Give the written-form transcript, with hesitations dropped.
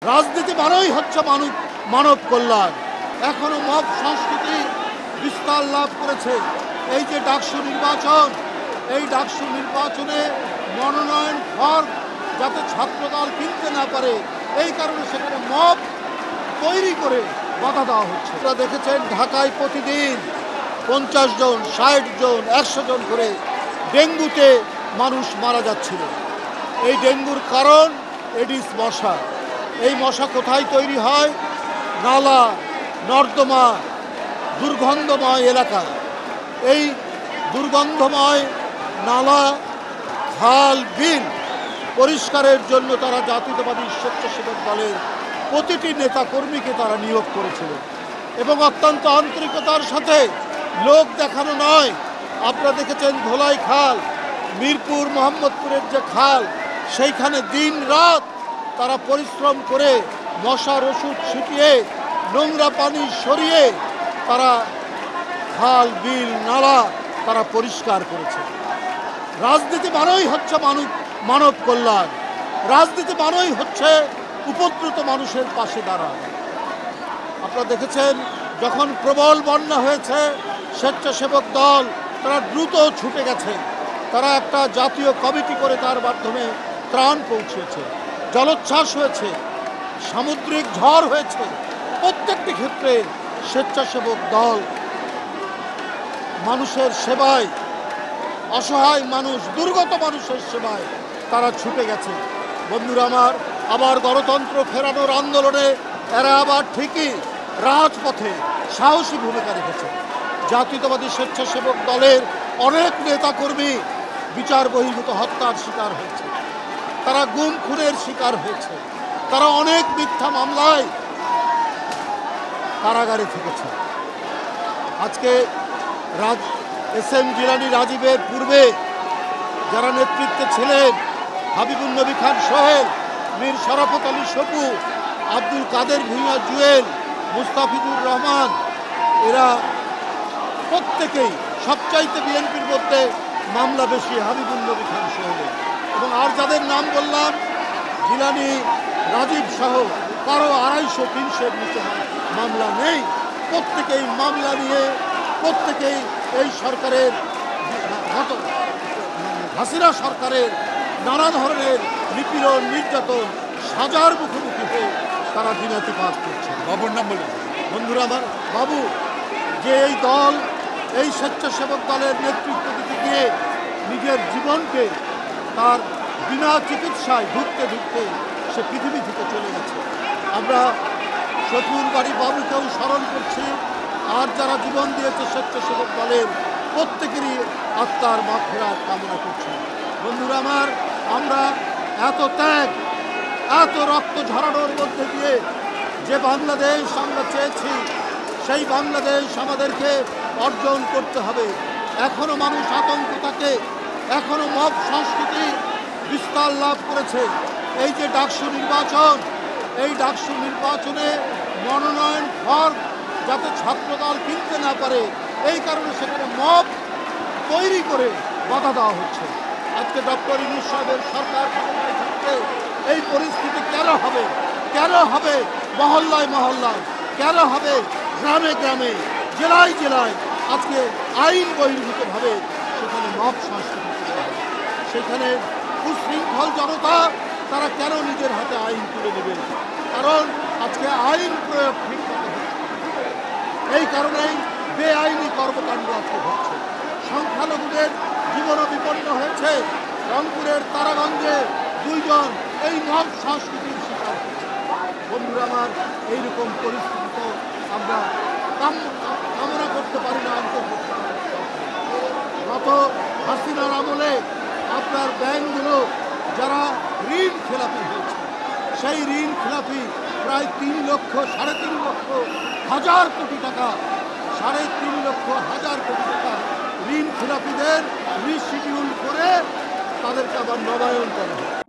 রাজনীতি মানেই হচ্ছে মানব কল্যাণ। এখনো মব সংস্কৃতি বিস্তার লাভ করেছে। এই যে ডাকসু নির্বাচন, এই ডাকসু নির্বাচনে মনোনয়ন ফর্ম যাতে ছাত্রদল কিনতে না পারে, এই কারণে সেখানে মব তৈরি করে বাধা দেওয়া হচ্ছে। আপনারা দেখেছেন ঢাকায় প্রতিদিন 50 জন, 60 জন, 100 জন করে ডেঙ্গুতে মানুষ মারা যাচ্ছিল। এই ডেঙ্গুর কারণ এডিস মশা। এই মশা কোথায় তৈরি হয়? নালা, নর্দমা, দুর্গন্ধময় এলাকা। এই দুর্গন্ধময় নালা, খাল, বিল পরিষ্কারের জন্য তারা জাতীয়তাবাদী স্বেচ্ছাসেবক দলের প্রতিটি নেতাকর্মীকে তারা নিয়োগ করেছিল এবং অত্যন্ত আন্তরিকতার সাথে, লোক দেখানো নয়। আপনারা দেখেছেন ধোলাই খাল, মিরপুর মোহাম্মদপুরের যে খাল, সেইখানে দিন রাত তারা পরিশ্রম করে মশার ওষুধ ছিটিয়ে নোংরা পানি সরিয়ে তারা খাল, বিল, নালা তারা পরিষ্কার করেছে। রাজনীতি মানেই হচ্ছে মানব কল্যাণ। রাজনীতি মানেই হচ্ছে উপদ্রুত মানুষের পাশে দাঁড়ানো। আপনারা দেখেছেন যখন প্রবল বন্যা হয়েছে, স্বেচ্ছাসেবক দল তারা দ্রুত ছুটে গেছে। তারা একটা জাতীয় কমিটি করে তার মাধ্যমে ত্রাণ পৌঁছেছে। জলোচ্ছ্বাস হয়েছে, সামুদ্রিক ঝড় হয়েছে, প্রত্যেকটি ক্ষেত্রে স্বেচ্ছাসেবক দল মানুষের সেবায়, অসহায় মানুষ, দুর্গত মানুষের সেবায় তারা ছুটে গেছে। বন্ধুরা আমার, আবার গণতন্ত্র ফেরানোর আন্দোলনে এরা আবার ঠিকই রাজপথে সাহসী ভূমিকা রেখেছে। জাতীয়তাবাদী স্বেচ্ছাসেবক দলের অনেক নেতাকর্মী বিচার বহির্ভূত হত্যার শিকার হয়েছে, তারা গুম খুনের শিকার হয়েছে, তারা অনেক মিথ্যা মামলায় কারাগারে থেকেছে। আজকে এস.এম. জিলানী রাজীবের পূর্বে যারা নেতৃত্বে ছিলেন, হাবিবুন নবী খান সোহেল, মীর শরাফত আলী সপু, আব্দুল কাদের ভূঁইয়া জুয়েল, মুস্তাফিজুর রহমান, এরা প্রত্যেকেই, সবচাইতে বিএনপির মধ্যে মামলা বেশি হাবিবুন নবী খান সোহেলের। এবং আর যাদের নাম বললাম, জিলানী, রাজীব সহ কারো 250-300 নিচে মামলা নেই। প্রত্যেকেই মামলা নিয়ে, প্রত্যেকেই এই সরকারের, হাসিনা সরকারের নানা ধরনের নিপীড়ন, নির্যাতন, সাজার মুখোমুখি হয়ে তারা দিনাতিপাত করছে। বাবুর নাম বলুন। বন্ধুরা আমার, বাবু যে এই দল, এই স্বেচ্ছাসেবক দলের নেতৃত্ব দিতে গিয়ে নিজের জীবনকে তার বিনা চিকিৎসায় ঢুকতে সে পৃথিবী থেকে চলে গেছে। আমরা শফিউল বাড়ি বাবুকেও স্মরণ করছি, আর যারা জীবন দিয়েছে স্বেচ্ছাসেবক দলের প্রত্যেকেরই আত্মার মাগফিরাত কামনা করছি। বন্ধুরা আমার, আমরা এত ত্যাগ, এত রক্ত ঝরানোর মধ্যে দিয়ে যে বাংলাদেশ আমরা চেয়েছি, সেই বাংলাদেশ আমাদেরকে অর্জন করতে হবে। এখনো মানুষ আতঙ্ক থাকে, এখনো মব সংস্কৃতি বিস্তার লাভ করেছে। এই যে ডাকসু নির্বাচন, এই ডাকসু নির্বাচনে মনোনয়ন ফর্ম যাতে ছাত্রদল কিনতে না পারে, এই কারণে সেখানে মব তৈরি করে বাধা দেওয়া হচ্ছে। আজকে ডক্টর ইউনূস সাহেবের সরকার ক্ষমতায় থাকতে এই পরিস্থিতি কেন হবে? কেন হবে মহল্লায় মহল্লায়? কেন হবে গ্রামে গ্রামে, জেলায় জেলায়? আজকে আইন বহির্ভূতভাবে সেখানে মব সংস্কৃতি, সেখানে উশৃঙ্খল জনতা তারা কেন নিজের হাতে আইন তুলে নেবে? কারণ আজকে আইন প্রয়োগ ঠিক মতো হচ্ছে। এই কারণেই বেআইনি কর্মকাণ্ড আজকে হচ্ছে। সংখ্যালঘুদের জীবনও বিপন্ন হয়েছে। রংপুরের তারাগঞ্জে 2 জন এই মব সংস্কৃতির শিকার হয়েছে। বন্ধুরা আমার, এইরকম পরিস্থিতি তো আমরা কামনা করতে পারি না। গত হাসিনার আমলে আপনার ব্যাংকগুলো যারা ঋণ খেলাপি হয়েছে, সেই ঋণ খেলাপি প্রায় 3 লক্ষ, 3.5 লক্ষ হাজার কোটি টাকা, 3.5 লক্ষ হাজার কোটি টাকা ঋণ খেলাপিদের রিশিডিউল করে তাদেরকে আবার নবায়ন করা হয়।